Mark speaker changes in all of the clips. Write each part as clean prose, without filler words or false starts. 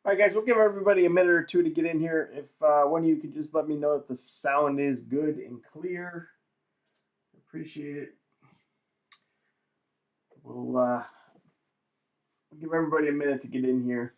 Speaker 1: All right, guys, we'll give everybody a minute or two to get in here. If one of you could just let me know if the sound is good and clear, appreciate it. We'll give everybody a minute to get in here.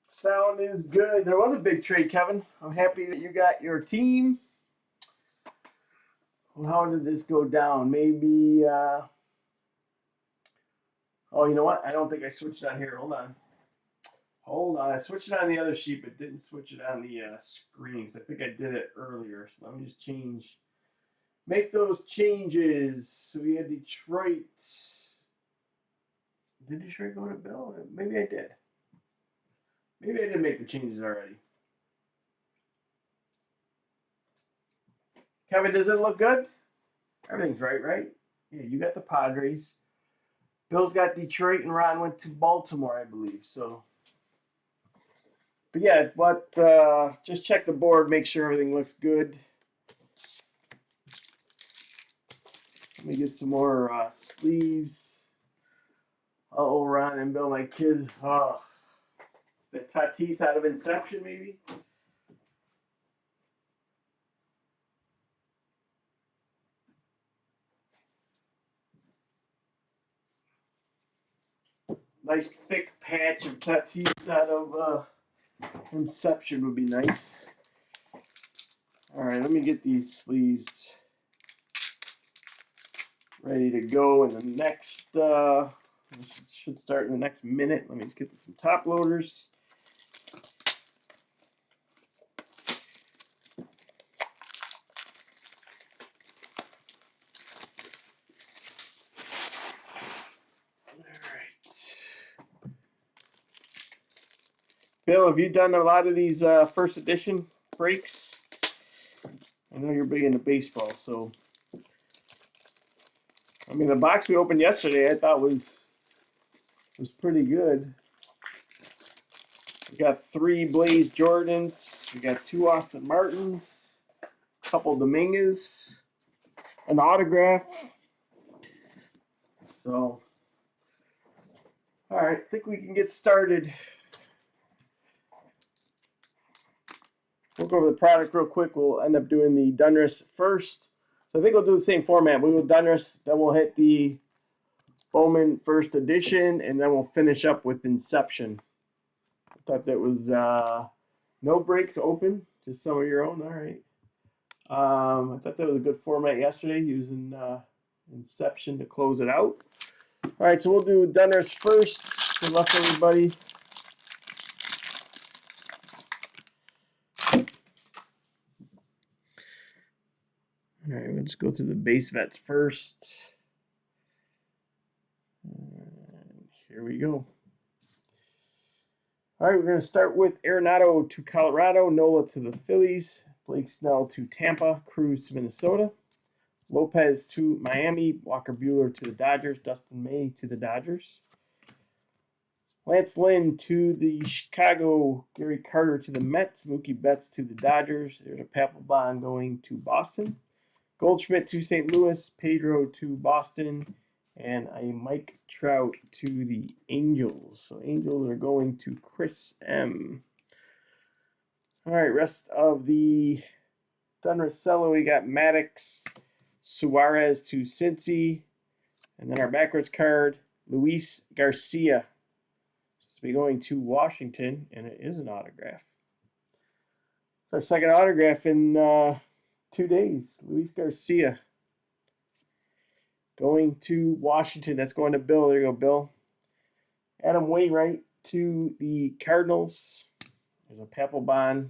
Speaker 1: Sound is good. There was a big trade, Kevin. I'm happy that you got your team. Well, how did this go down? Maybe. Oh, you know what? I don't think I switched on here. Hold on. Hold on. I switched it on the other sheet, but didn't switch it on the screen. I think I did it earlier. So let me just change. Make those changes. So we had Detroit. Did Detroit go to Bill? Maybe I did. Maybe I did make the changes already. Kevin, does it look good? Everything's right, right? Yeah, you got the Padres. Bill's got Detroit, and Ron went to Baltimore, I believe. So, but yeah, just check the board, make sure everything looks good. Let me get some more sleeves. Oh, Ron and Bill, my kids. Oh, the Tatis out of Inception, maybe. Nice thick patch of Tatis out of Inception would be nice. All right, let me get these sleeves ready to go in the next. Should start in the next minute. Let me just get some top loaders. Bill, have you done a lot of these first edition breaks? I know you're big into baseball, so I mean the box we opened yesterday I thought was pretty good. We got 3 Blaze Jordans, we got 2 Austin Martins, a couple Dominguez, an autograph. So, all right, I think we can get started. We'll go over the product real quick. We'll end up doing the Donruss first. So I think we'll do the same format. We will Donruss, then we'll hit the Bowman first edition, and then we'll finish up with Inception. I thought that was no breaks open, just some of your own. All right. I thought that was a good format yesterday, using Inception to close it out. All right, so we'll do Donruss first. Good luck, everybody. All right, we'll just go through the base vets first. And here we go. All right, we're going to start with Arenado to Colorado, Nola to the Phillies, Blake Snell to Tampa, Cruz to Minnesota, Lopez to Miami, Walker Buehler to the Dodgers, Dustin May to the Dodgers, Lance Lynn to the Chicago, Gary Carter to the Mets, Mookie Betts to the Dodgers. There's a Papelbon going to Boston. Goldschmidt to St. Louis, Pedro to Boston, and a Mike Trout to the Angels. So Angels are going to Chris M. All right, rest of the Donruss, we got Maddox, Suarez to Cincy, and then our backwards card, Luis Garcia. It's be going to Washington, and it is an autograph. It's our second autograph in 2 days. Luis Garcia going to Washington. That's going to Bill. There you go, Bill. Adam Wainwright to the Cardinals. There's a Papelbon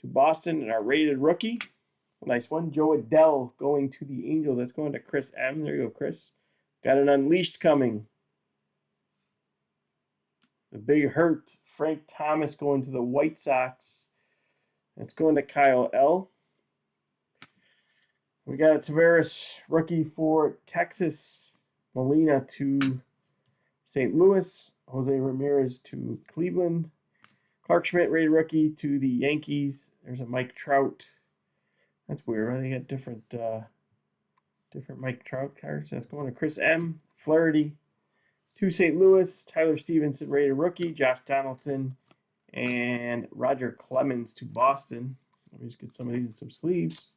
Speaker 1: to Boston, and our rated rookie. A nice one. Joe Adell going to the Angels. That's going to Chris M. There you go, Chris. Got an Unleashed coming. The Big Hurt. Frank Thomas going to the White Sox. That's going to Kyle L. We got Tavares, rookie for Texas. Molina to St. Louis. Jose Ramirez to Cleveland. Clark Schmidt, rated rookie to the Yankees. There's a Mike Trout. That's weird. Right? They got different Mike Trout cards. That's going to Chris M. Flaherty to St. Louis. Tyler Stevenson, rated rookie. Josh Donaldson and Roger Clemens to Boston. Let me just get some of these in some sleeves.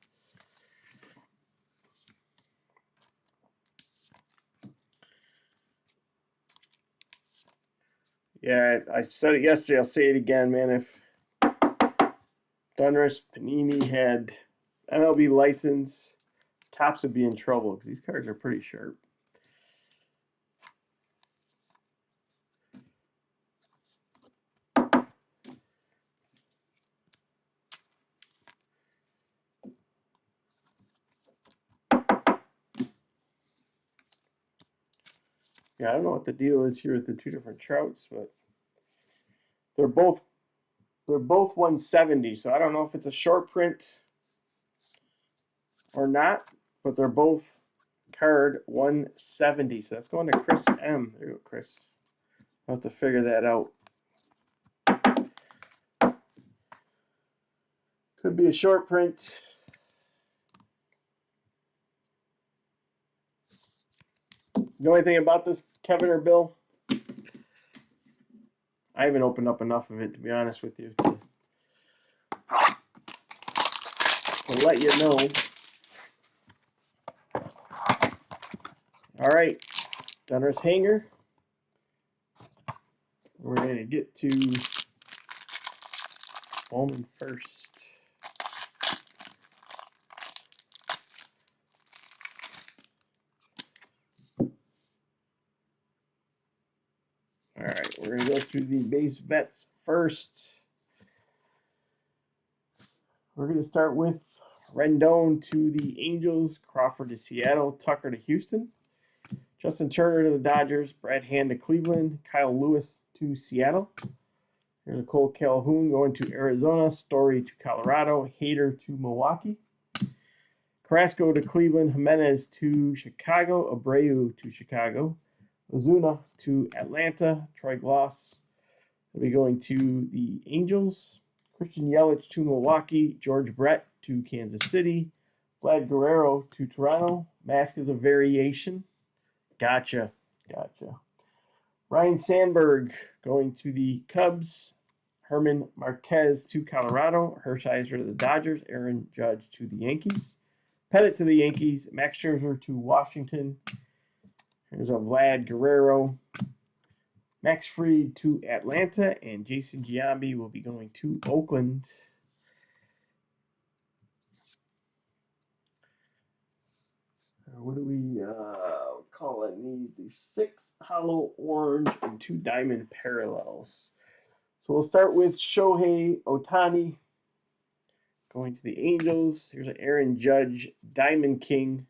Speaker 1: Yeah, I said it yesterday. I'll say it again, man. If Donruss Panini had MLB license, Topps would be in trouble because these cards are pretty sharp. Yeah, I don't know what the deal is here with the two different Trouts, but they're both 170. So I don't know if it's a short print or not, but they're both card 170. So that's going to Chris M. There you go, Chris. I'll have to figure that out. Could be a short print. The only thing about this, Kevin or Bill, I haven't opened up enough of it, to be honest with you, to let you know. All right, Donruss hanger. We're going to get to Bowman first. All right, we're going to go through the base vets first. We're going to start with Rendon to the Angels, Crawford to Seattle, Tucker to Houston, Justin Turner to the Dodgers, Brad Hand to Cleveland, Kyle Lewis to Seattle. Here's Cole Calhoun going to Arizona, Story to Colorado, Hader to Milwaukee, Carrasco to Cleveland, Jimenez to Chicago, Abreu to Chicago, Ozuna to Atlanta, Troy Gloss will be going to the Angels, Christian Yelich to Milwaukee, George Brett to Kansas City, Vlad Guerrero to Toronto, Mask is a variation. Gotcha. Ryan Sandberg going to the Cubs, Herman Marquez to Colorado, Hershiser to the Dodgers, Aaron Judge to the Yankees, Pettit to the Yankees, Max Scherzer to Washington. Here's a Vlad Guerrero, Max Fried to Atlanta, and Jason Giambi will be going to Oakland. What do we call it? These the 6 hollow orange and 2 diamond parallels. So we'll start with Shohei Ohtani going to the Angels. Here's an Aaron Judge Diamond King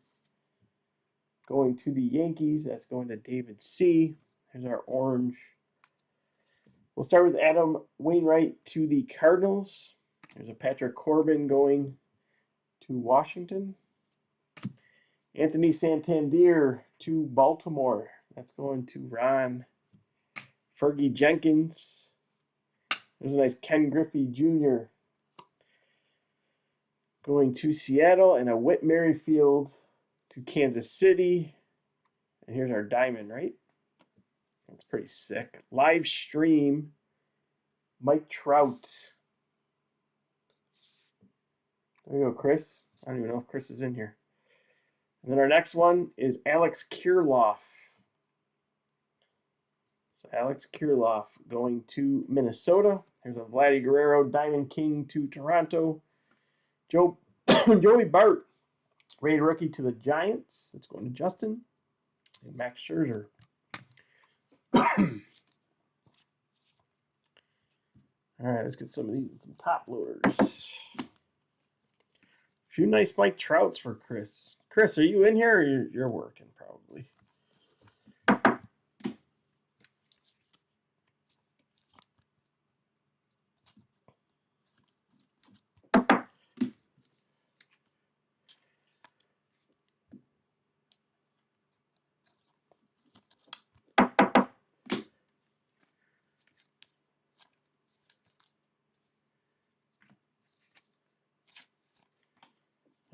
Speaker 1: going to the Yankees. That's going to David C. Here's our orange. We'll start with Adam Wainwright to the Cardinals. There's a Patrick Corbin going to Washington. Anthony Santander to Baltimore. That's going to Ron. Fergie Jenkins. There's a nice Ken Griffey Jr. going to Seattle, and a Whit Merrifield to Kansas City. And here's our diamond, right? That's pretty sick. Live stream, Mike Trout. There you go, Chris. I don't even know if Chris is in here. And then our next one is Alex Kirilloff. So Alex Kirilloff going to Minnesota. Here's a Vladdy Guerrero Diamond King to Toronto. Joey Bart, rated rookie to the Giants. That's going to Justin. And Max Scherzer. All right, let's get some of these, some top loaders. A few nice Mike Trouts for Chris. Chris, are you in here or you're working probably?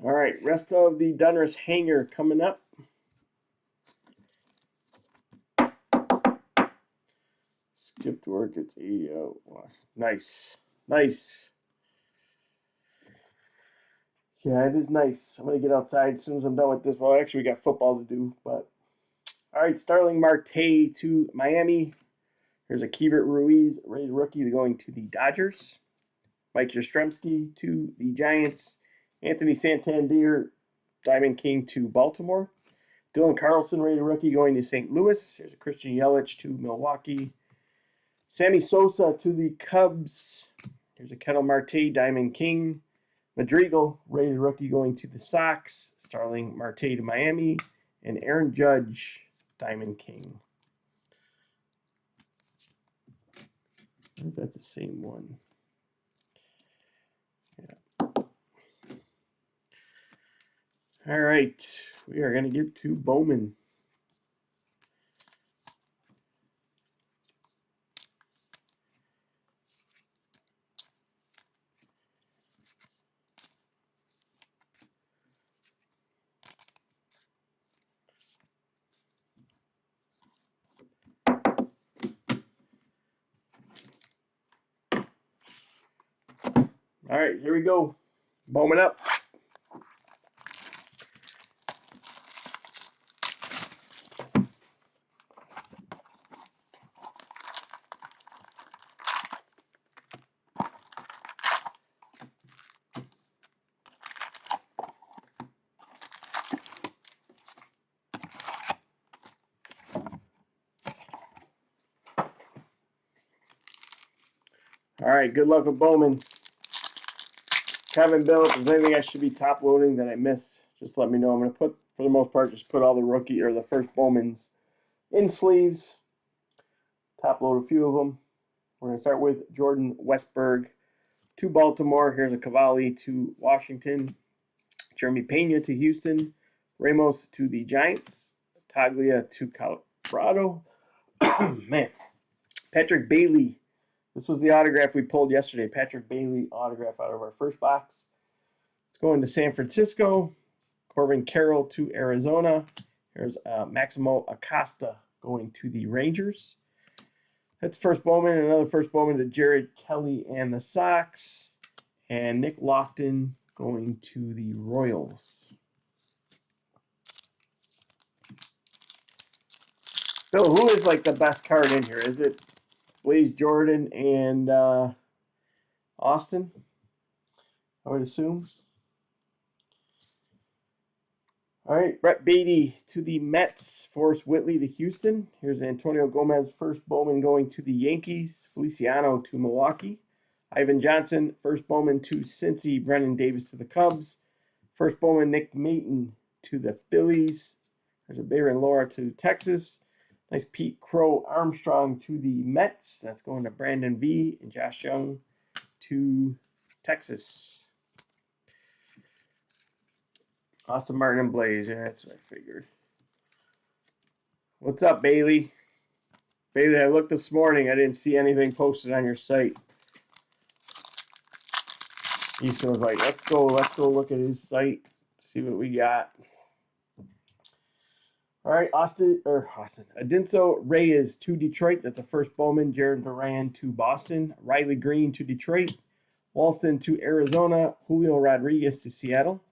Speaker 1: All right, rest of the Donruss hanger coming up. Skipped work, it's 80. Nice. Nice. Yeah, it is nice. I'm going to get outside as soon as I'm done with this. Well, actually, we got football to do, but. All right, Starling Marte to Miami. Here's a Keibert Ruiz, rated rookie, going to the Dodgers. Mike Yastrzemski to the Giants. Anthony Santander, Diamond King to Baltimore. Dylan Carlson, rated rookie, going to St. Louis. Here's a Christian Yelich to Milwaukee. Sammy Sosa to the Cubs. Here's a Ketel Marte, Diamond King. Madrigal, rated rookie, going to the Sox. Starling Marte to Miami. And Aaron Judge, Diamond King. I think that's the same one. Yeah. All right. We are going to get to Bowman. All right, here we go. Bowman up. All right, good luck with Bowman. Kevin, Bill, if there's anything I should be top loading that I missed, just let me know. I'm going to put, for the most part, just put all the rookie or the first Bowmans in sleeves. Top load a few of them. We're going to start with Jordan Westburg to Baltimore. Here's a Cavalli to Washington. Jeremy Pena to Houston. Ramos to the Giants. Taglia to Colorado. Man. Patrick Bailey. This was the autograph we pulled yesterday. Patrick Bailey autograph out of our first box. It's going to San Francisco. Corbin Carroll to Arizona. Here's Maximo Acosta going to the Rangers. That's the first Bowman. Another first Bowman to Jared Kelly and the Sox. And Nick Lofton going to the Royals. Bill, who is like the best card in here? Is it Blaze Jordan and Austin? I would assume. All right, Brett Beatty to the Mets. Forrest Whitley to Houston. Here's Antonio Gomez, first Bowman going to the Yankees. Feliciano to Milwaukee. Ivan Johnson, first Bowman to Cincy. Brennan Davis to the Cubs. First Bowman, Nick Maton to the Phillies. There's a Baron Laura to Texas. Nice Pete Crow Armstrong to the Mets. That's going to Brandon V. And Josh Young to Texas. Austin Martin and Blaze. Yeah, that's what I figured. What's up, Bailey? Bailey, I looked this morning. I didn't see anything posted on your site. Easton was like, let's go look at his site, see what we got. All right, Adinso Reyes to Detroit. That's the first Bowman. Jared Duran to Boston. Riley Green to Detroit. Walston to Arizona. Julio Rodriguez to Seattle.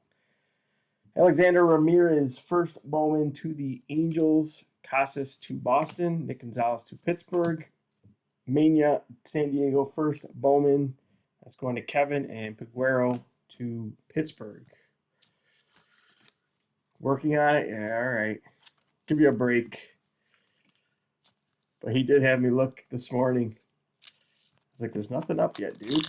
Speaker 1: Alexander Ramirez, first Bowman to the Angels. Casas to Boston. Nick Gonzalez to Pittsburgh. Mania, San Diego, first Bowman. That's going to Kevin. And Peguero to Pittsburgh. Working on it? Yeah, all right. Give you a break. But he did have me look this morning. I was like, there's nothing up yet, dude.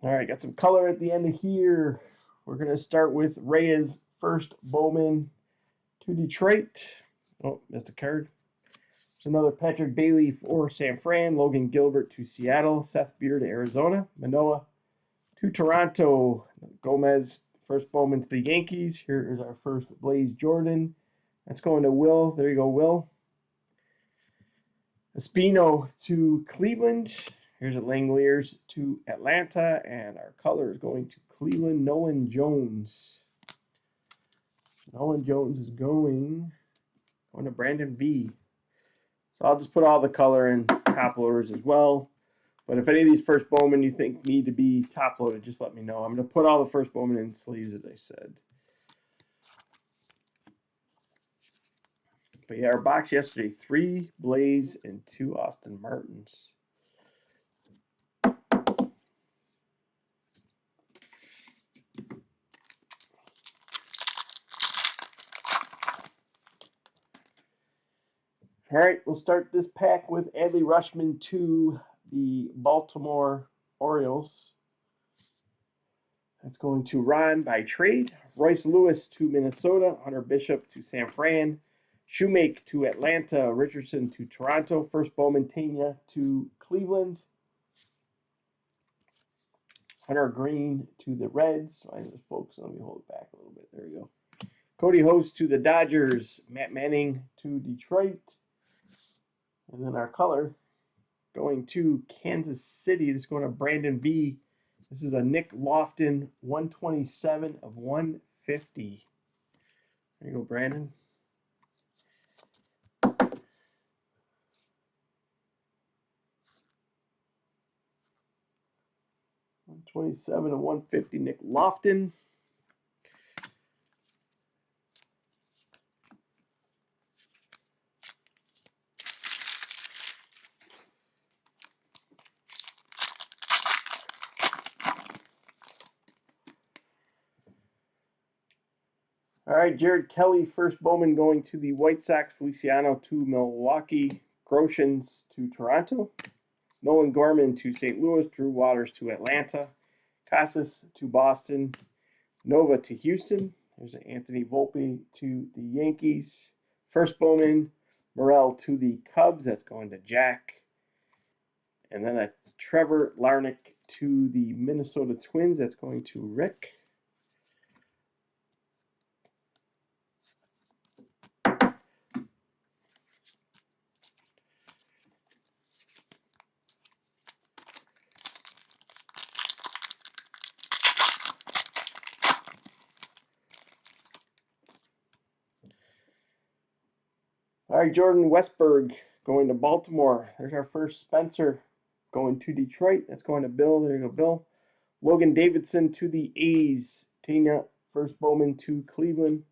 Speaker 1: All right, got some color at the end of here. We're going to start with Reyes, first Bowman to Detroit. Oh, missed a card. There's another Patrick Bailey for San Fran. Logan Gilbert to Seattle. Seth Beer to Arizona. Manoah to Toronto. Gomez, first Bowman to the Yankees. Here is our first Blaze Jordan. That's going to Will. There you go, Will. Espino to Cleveland. Here's a Langoliers to Atlanta, and our color is going to Cleveland, Nolan Jones. Nolan Jones is going to Brandon V. So I'll just put all the color in top loaders as well. But if any of these first Bowman you think need to be top loaded, just let me know. I'm going to put all the first Bowman in sleeves, as I said. But yeah, our box yesterday, 3 Blaze and 2 Austin Martins. All right, we'll start this pack with Adley Rutschman to the Baltimore Orioles. That's going to Ron by trade. Royce Lewis to Minnesota. Hunter Bishop to San Fran. Shoemake to Atlanta. Richardson to Toronto. First Bowman Tania to Cleveland. Hunter Green to the Reds. I just folks, let me hold it back a little bit. There we go. Cody Host to the Dodgers. Matt Manning to Detroit. And then our color going to Kansas City. This is going to Brandon V. This is a Nick Lofton 127 of 150. There you go, Brandon. $127 of 150, Nick Lofton. All right, Jared Kelly, first Bowman going to the White Sox. Feliciano to Milwaukee. Groshans to Toronto. Nolan Gorman to St. Louis. Drew Waters to Atlanta. Casas to Boston. Nova to Houston. There's an Anthony Volpe to the Yankees. First Bowman, Morel to the Cubs. That's going to Jack. And then a Trevor Larnach to the Minnesota Twins. That's going to Rick. All right, Jordan Westberg going to Baltimore. There's our first Spencer going to Detroit. That's going to Bill. There you go, Bill. Logan Davidson to the A's. Tina, first Bowman to Cleveland.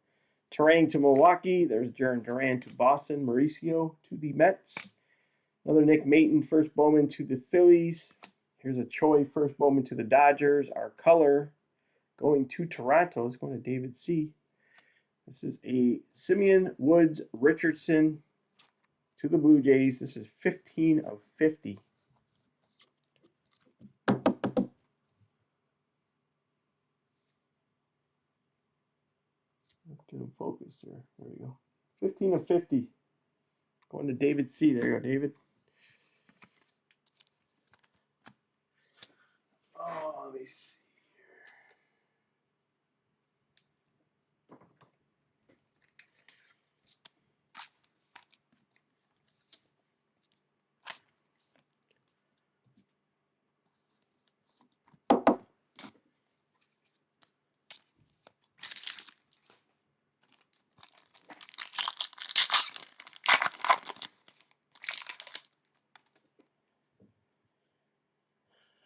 Speaker 1: Terang to Milwaukee. There's Jaron Duran to Boston. Mauricio to the Mets. Another Nick Maton, first Bowman to the Phillies. Here's a Choi, first Bowman to the Dodgers. Our color going to Toronto is going to David C. This is a Simeon Woods Richardson to the Blue Jays. This is 15 of 50. Let's get him focused here. There we go. 15 of 50. Going to David C. There you go, David. Oh, let me see.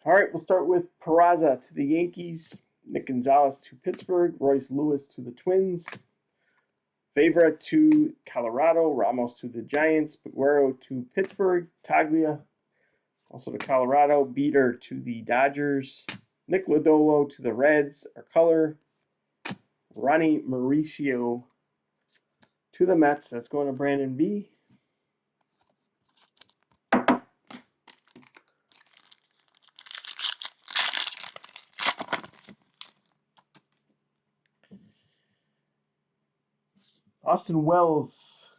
Speaker 1: All right, we'll start with Peraza to the Yankees, Nick Gonzalez to Pittsburgh, Royce Lewis to the Twins, Favra to Colorado, Ramos to the Giants, Peguero to Pittsburgh, Taglia also to Colorado, Beater to the Dodgers, Nick Lodolo to the Reds, our color, Ronnie Mauricio to the Mets. That's going to Brandon B. Austin Wells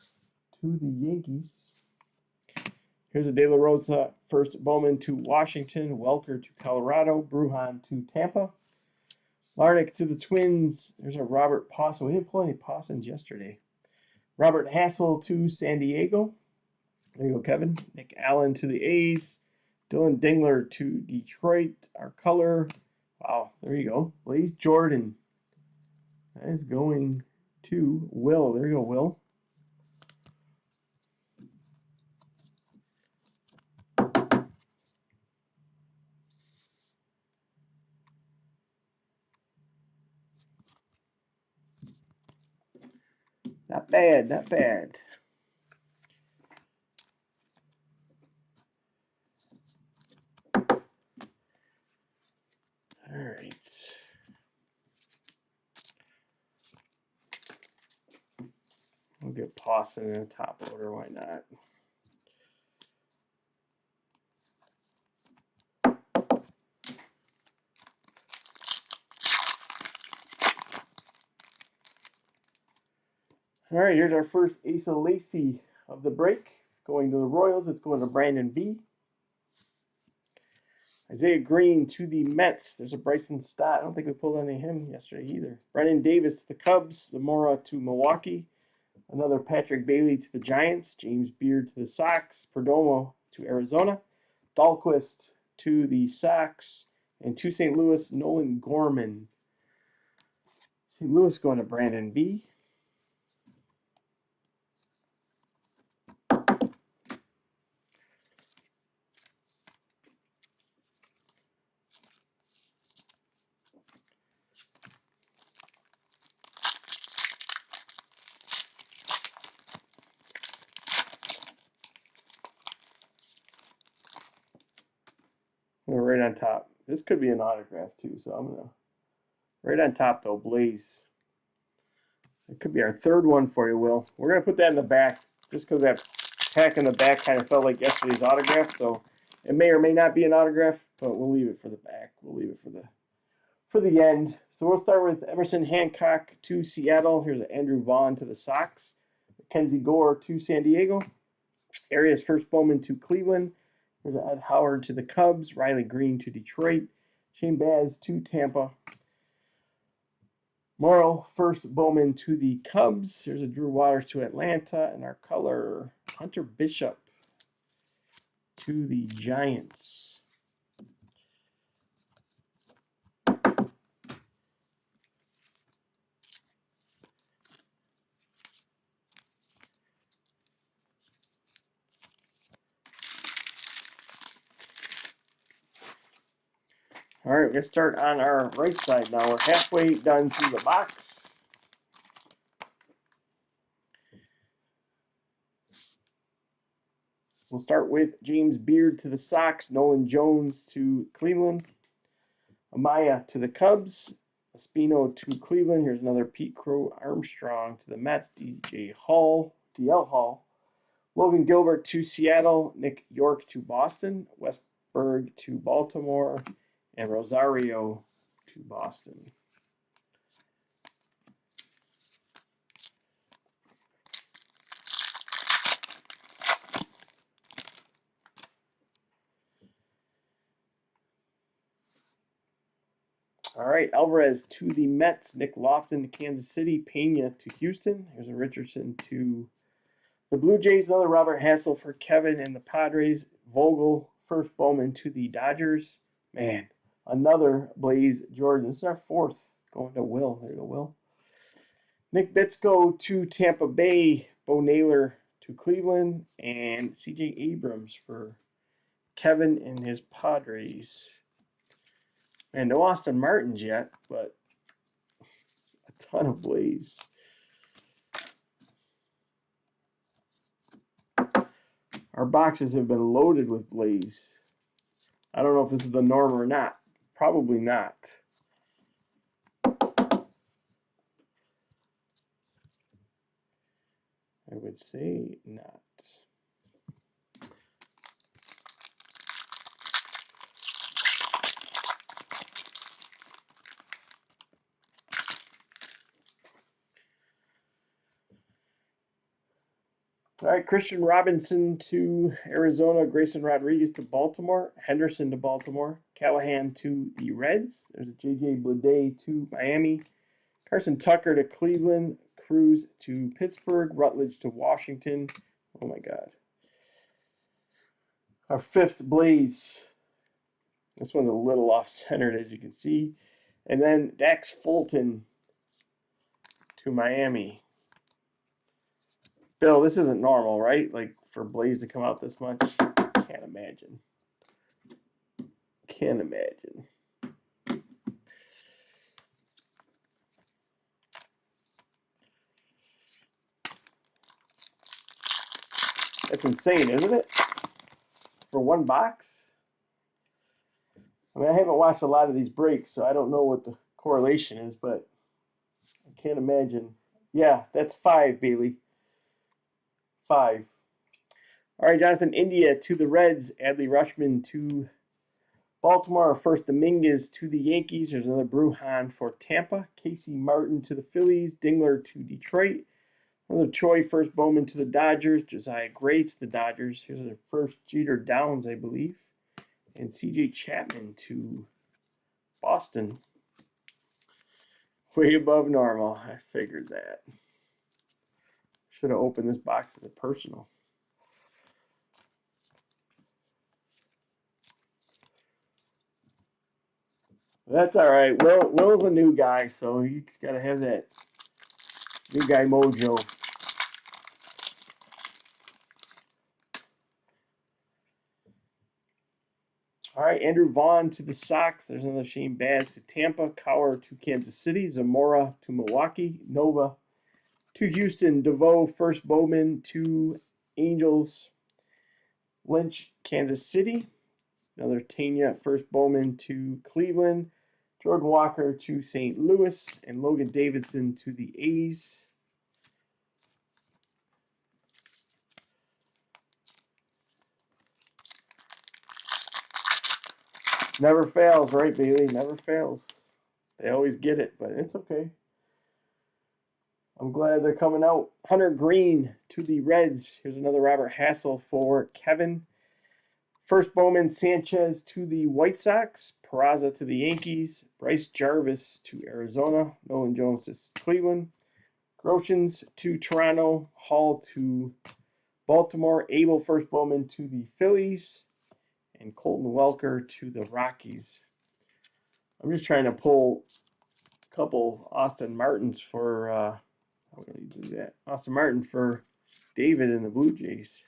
Speaker 1: to the Yankees. Here's a De La Rosa, first Bowman to Washington, Welker to Colorado, Brujan to Tampa, Larnach to the Twins. There's a Robert Pawson. We didn't pull any Pawsons yesterday. Robert Hassel to San Diego. There you go, Kevin. Nick Allen to the A's. Dylan Dingler to Detroit. Our color. Wow, there you go. Blaze Jordan. That is going to Will. There you go, Will. Not bad, not bad. All right. We'll get Pawson in the top order. Why not? All right, here's our first Asa Lacy of the break. Going to the Royals, it's going to Brandon V. Isaiah Green to the Mets. There's a Bryson Stott. I don't think we pulled any of him yesterday either. Brennan Davis to the Cubs. Zamora to Milwaukee. Another Patrick Bailey to the Giants. James Beard to the Sox. Perdomo to Arizona. Dahlquist to the Sox. And to St. Louis, Nolan Gorman. St. Louis going to Brandon V. Right on top. This could be an autograph too, so I'm gonna right on top though, Blaze. It could be our third one for you, Will. We're gonna put that in the back just because that pack in the back kind of felt like yesterday's autograph, so it may or may not be an autograph, but we'll leave it for the back. We'll leave it for the end. So we'll start with Emerson Hancock to Seattle. Here's Andrew Vaughn to the Sox. Mackenzie Gore to San Diego. Arias first Bowman to Cleveland. There's Ed Howard to the Cubs. Riley Green to Detroit. Shane Baz to Tampa. Morrow first Bowman to the Cubs. There's a Drew Waters to Atlanta. And our color, Hunter Bishop to the Giants. All right, we're going to start on our right side now. We're halfway done through the box. We'll start with James Beard to the Sox, Nolan Jones to Cleveland, Amaya to the Cubs, Espino to Cleveland. Here's another Pete Crow Armstrong to the Mets, DL Hall, Logan Gilbert to Seattle, Nick York to Boston, Westberg to Baltimore, and Rosario to Boston. All right, Alvarez to the Mets, Nick Lofton to Kansas City, Pena to Houston. Here's a Richardson to the Blue Jays, another Robert Hassel for Kevin and the Padres. Vogel, first Bowman to the Dodgers. Man, another Blaze Jordan. This is our fourth going to Will. There you go, Will. Nick Bitsko to Tampa Bay. Bo Naylor to Cleveland. And C.J. Abrams for Kevin and his Padres. And no Austin Martins yet, but a ton of Blaze. Our boxes have been loaded with Blaze. I don't know if this is the norm or not. Probably not. I would say not. All right, Christian Robinson to Arizona, Grayson Rodriguez to Baltimore, Henderson to Baltimore, Callahan to the Reds. There's a J.J. Bleday to Miami, Carson Tucker to Cleveland, Cruz to Pittsburgh, Rutledge to Washington. Oh my God. Our fifth Blaze. This one's a little off-centered, as you can see. And then Dax Fulton to Miami. Bill, this isn't normal, right? Like, for Blaze to come out this much? Can't imagine. Can't imagine. That's insane, isn't it? For one box? I mean, I haven't watched a lot of these breaks, so I don't know what the correlation is, but I can't imagine. Yeah, that's 5, Bailey. 5. All right, Jonathan, India to the Reds. Adley Rutschman to Baltimore. First Dominguez to the Yankees. There's another Brujan for Tampa. Casey Martin to the Phillies. Dingler to Detroit. Another Choi first Bowman to the Dodgers. Josiah Gray to the Dodgers. Here's their first Jeter Downs, I believe. And C.J. Chapman to Boston. Way above normal. I figured that. Should have opened this box as a personal. That's all right. Will's a new guy, so you got to have that new guy mojo. All right, Andrew Vaughn to the Sox. There's another Shane Baz to Tampa. Cowher to Kansas City. Zamora to Milwaukee. Nova to Houston. DeVoe first Bowman to Angels. Lynch, Kansas City. Another Tanya first Bowman to Cleveland. Jordan Walker to St. Louis. And Logan Davidson to the A's. Never fails, right, Bailey? Never fails. They always get it, but it's okay. I'm glad they're coming out. Hunter Green to the Reds. Here's another Robert Hassel for Kevin. First Bowman Sanchez to the White Sox. Peraza to the Yankees. Bryce Jarvis to Arizona. Nolan Jones to Cleveland. Groshans to Toronto. Hall to Baltimore. Abel first Bowman to the Phillies. And Colton Welker to the Rockies. I'm just trying to pull a couple Austin Martins for, how do you do that? Austin Martin for David and the Blue Jays.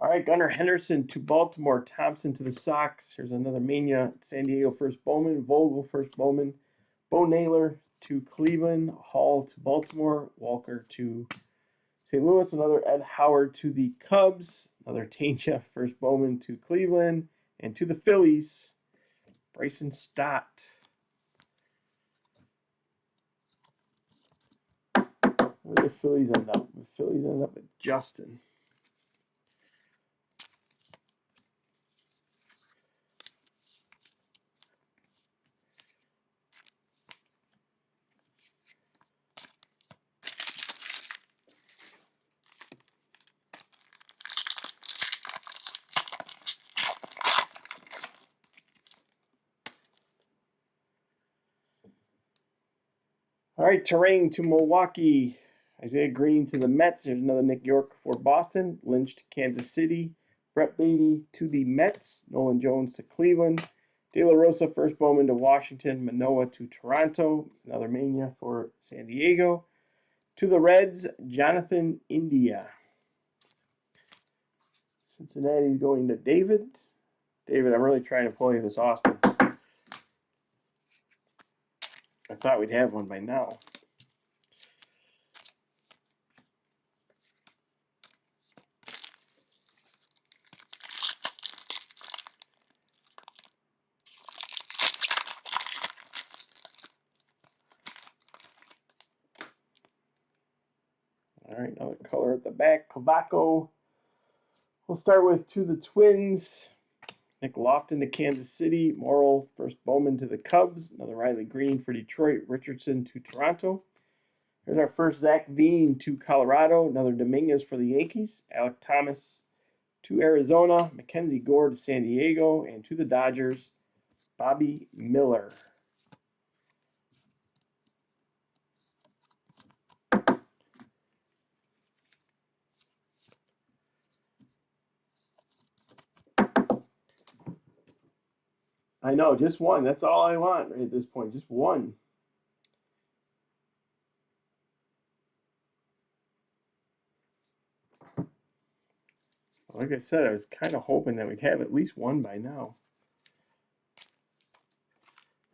Speaker 1: All right, Gunnar Henderson to Baltimore. Thompson to the Sox. Here's another Mania. San Diego first Bowman. Vogel first Bowman. Bo Naylor to Cleveland. Hall to Baltimore. Walker to St. Louis. Another Ed Howard to the Cubs. Another Tanya first Bowman to Cleveland. And to the Phillies, Bryson Stott. Where did the Phillies end up? The Phillies ended up at Justin. All right, Terrain to Milwaukee. Isaiah Green to the Mets. There's another Nick York for Boston. Lynch to Kansas City. Brett Beatty to the Mets. Nolan Jones to Cleveland. De La Rosa first Bowman to Washington. Manoah to Toronto. Another Mania for San Diego. To the Reds, Jonathan India. Cincinnati's going to David. David, I'm really trying to pull you this Austin. I thought we'd have one by now. All right, another color at the back. Kavako. We'll start with to the Twins. Nick Lofton to Kansas City. Morrill, first Bowman to the Cubs. Another Riley Green for Detroit. Richardson to Toronto. Here's our first Zach Veen to Colorado. Another Dominguez for the Yankees. Alec Thomas to Arizona. Mackenzie Gore to San Diego. And to the Dodgers, Bobby Miller. I know, just one. That's all I want right at this point. Just one. Like I said, I was kind of hoping that we'd have at least one by now.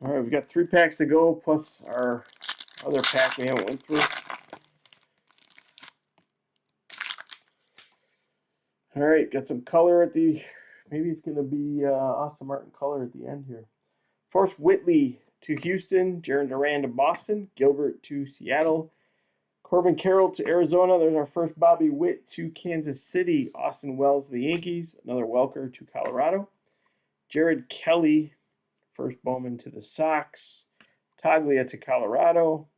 Speaker 1: All right, we've got 3 packs to go, plus our other pack we haven't went through. All right, got some color at the, maybe it's going to be Austin Martin color at the end here. Forrest Whitley to Houston, Jarren Duran to Boston, Gilbert to Seattle, Corbin Carroll to Arizona. There's our first Bobby Witt to Kansas City, Austin Wells to the Yankees, another Welker to Colorado, Jared Kelly, first Bowman to the Sox, Taglia to Colorado.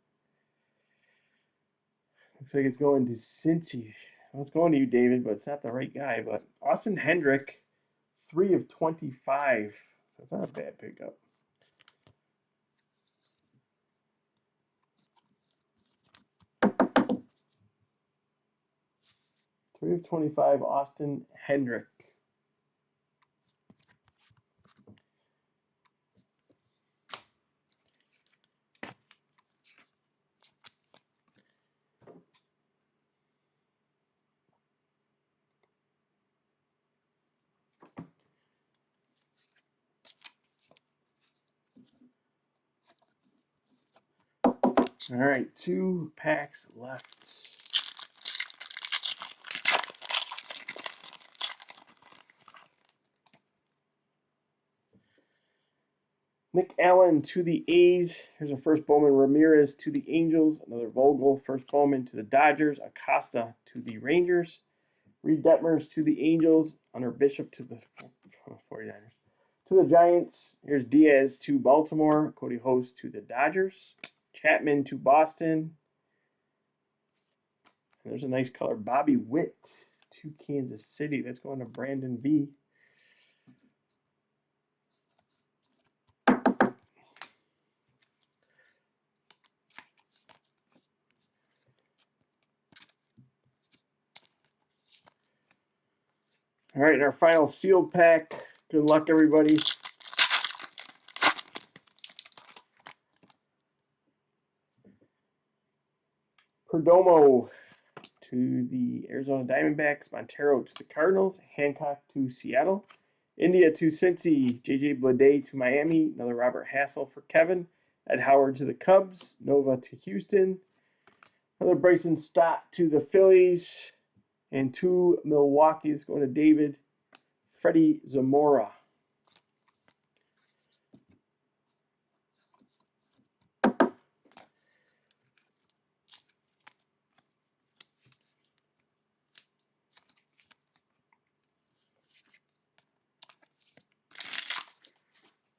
Speaker 1: Looks like it's going to Cincy. Well, it's going to you, David, but it's not the right guy. But Austin Hendrick, 3 of 25. So it's not a bad pickup. Three of 25, Austin Hendrick. All right, 2 packs left. Nick Allen to the A's. Here's our first Bowman. Ramirez to the Angels. Another Vogel. First Bowman to the Dodgers. Acosta to the Rangers. Reed Detmers to the Angels. Hunter Bishop to the 49ers. To the Giants, here's Diaz to Baltimore. Cody Host to the Dodgers. Chapman to Boston. And there's a nice color. Bobby Witt to Kansas City. That's going to Brandon V. All right, our final sealed pack. Good luck, everybody. Perdomo to the Arizona Diamondbacks. Montero to the Cardinals. Hancock to Seattle. India to Cincy. J.J. Bleday to Miami. Another Robert Hassel for Kevin. Ed Howard to the Cubs. Nova to Houston. Another Bryson Stott to the Phillies. And 2 Milwaukee's going to David. Freddie Zamora.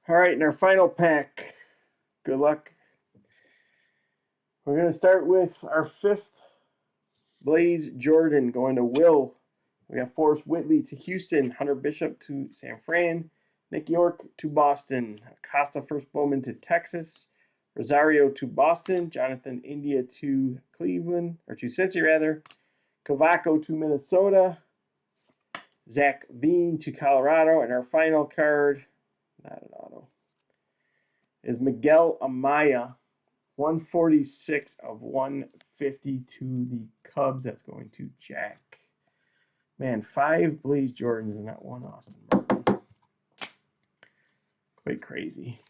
Speaker 1: All right, in our final pack, good luck. We're going to start with our 5th Blaze Jordan going to Will. We got Forrest Whitley to Houston, Hunter Bishop to San Fran, Nick York to Boston, Acosta first Bowman to Texas, Rosario to Boston, Jonathan India to Cleveland, or to Cincy rather, Cavaco to Minnesota, Zach Veen to Colorado, and our final card, not an auto, is Miguel Amaya, 146 of 150 to the Cubs. That's going to Jack. Man, 5 Blaze Jordans and not 1 Austin Martin. Quite crazy.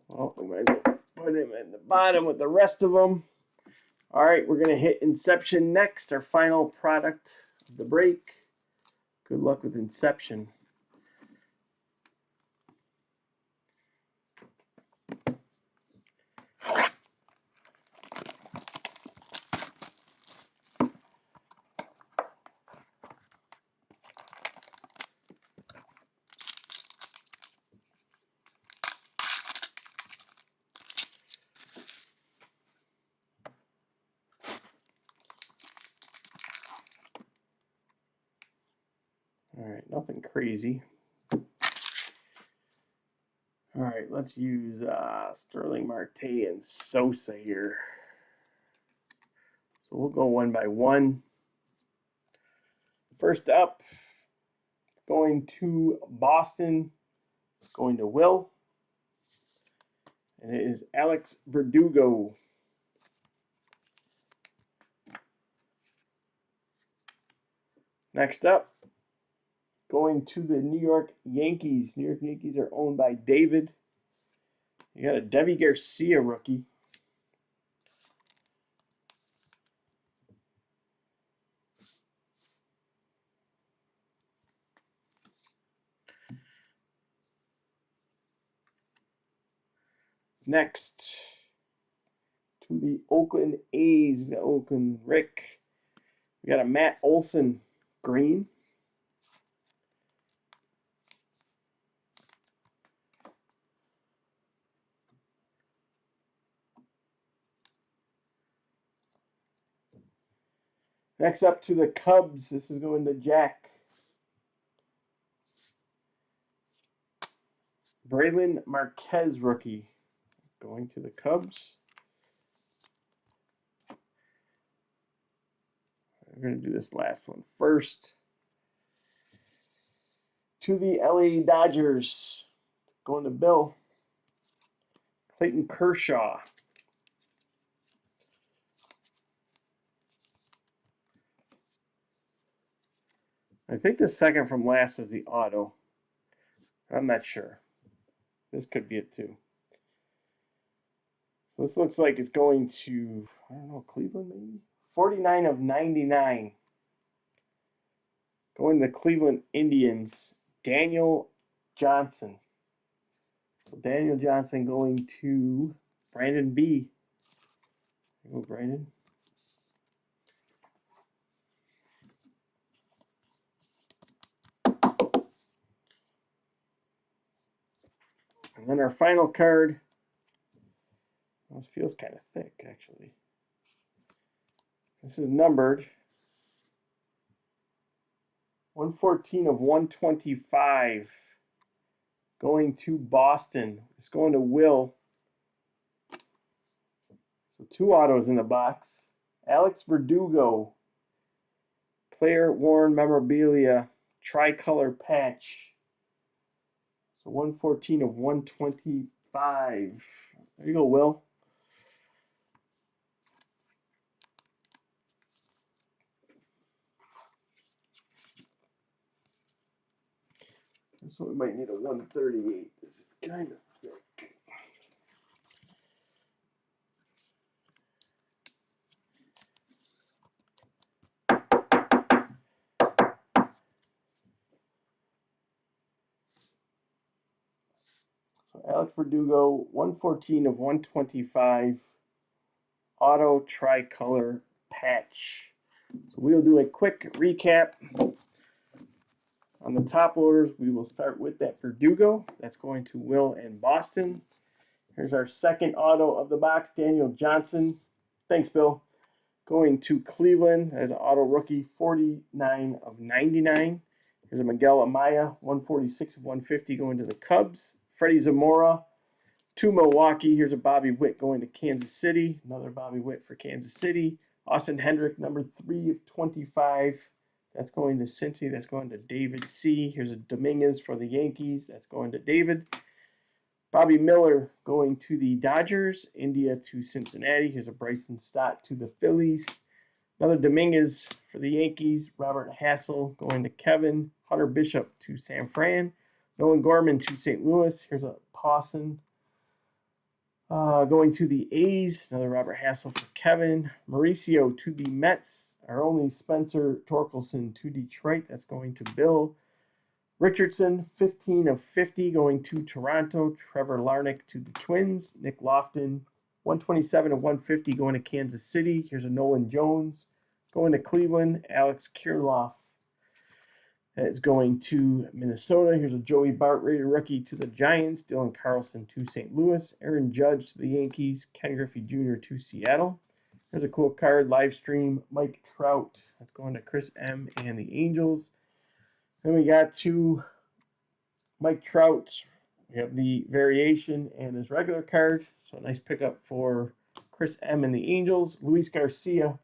Speaker 1: Well, we might as well put him at the bottom with the rest of them. All right, we're going to hit Inception next, our final product of the break. Good luck with Inception. All right, nothing crazy. All right, let's use Sterling Marte and Sosa here. So we'll go one by one. First up, going to Boston, going to Will. And it is Alex Verdugo. Next up, going to the New York Yankees. New York Yankees are owned by David. You got a Devi Garcia rookie. Next, to the Oakland A's. We got Oakland Rick. We got a Matt Olson green. Next up to the Cubs. This is going to Jack. Braylon Marquez rookie. Going to the Cubs. We're going to do this last one first. To the LA Dodgers. Going to Bill. Clayton Kershaw. I think the second from last is the auto. I'm not sure. This could be it too. So this looks like it's going to, I don't know, Cleveland maybe? 49 of 99. Going to the Cleveland Indians, Daniel Johnson. So Daniel Johnson going to Brandon B. There you go, Brandon. And then our final card. This feels kind of thick, actually. This is numbered 114 of 125. Going to Boston. It's going to Will. So 2 autos in the box. Alex Verdugo. Player worn memorabilia. Tricolor patch. So 114 of 125. There you go, Will. This one might need a 138. This is kind of thick. So Alex Verdugo, 114 of 125. Auto tricolor patch. So we'll do a quick recap. On the top loaders, we will start with that Verdugo. That's going to Will and Boston. Here's our second auto of the box, Daniel Johnson. Thanks, Bill. Going to Cleveland. There's an auto rookie, 49 of 99. Here's a Miguel Amaya, 146 of 150 going to the Cubs. Freddie Zamora to Milwaukee. Here's a Bobby Witt going to Kansas City. Another Bobby Witt for Kansas City. Austin Hendrick, number 3 of 25. That's going to Cincy. That's going to David C. Here's a Dominguez for the Yankees. That's going to David. Bobby Miller going to the Dodgers. India to Cincinnati. Here's a Bryson Stott to the Phillies. Another Dominguez for the Yankees. Robert Hassel going to Kevin. Hunter Bishop to San Fran. Nolan Gorman to St. Louis. Here's a Pawson going to the A's. Another Robert Hassel for Kevin. Mauricio to the Mets. Our only Spencer Torkelson to Detroit. That's going to Bill. Richardson, 15 of 50 going to Toronto. Trevor Larnach to the Twins. Nick Lofton, 127 of 150 going to Kansas City. Here's a Nolan Jones. Going to Cleveland. Alex Kirilloff. That is going to Minnesota. Here's a Joey Bart rated rookie to the Giants. Dylan Carlson to St. Louis. Aaron Judge to the Yankees. Ken Griffey Jr. to Seattle. There's a cool card, live stream, Mike Trout. That's going to Chris M. and the Angels. Then we got 2 Mike Trouts. We have the variation and his regular card. So a nice pickup for Chris M. and the Angels. Luis Garcia,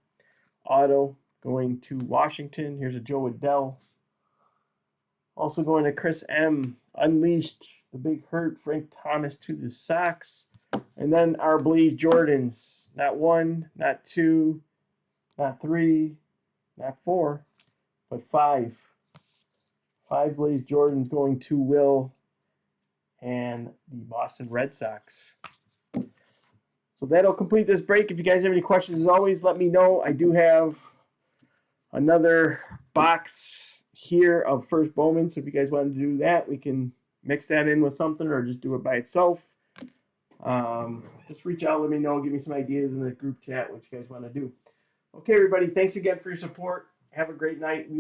Speaker 1: auto, going to Washington. Here's a Joe Adell. Also going to Chris M. Unleashed, the Big Hurt, Frank Thomas to the Sox. And then our Blaze Jordans. Not 1, not 2, not 3, not 4, but 5. 5 Blaze Jordans going to Will and the Boston Red Sox. So that'll complete this break. If you guys have any questions, as always, let me know. I do have another box here of first Bowman. So if you guys want to do that, we can mix that in with something or just do it by itself. Just reach out, let me know, give me some ideas in the group chat what you guys want to do. Okay, everybody, thanks again for your support. Have a great night.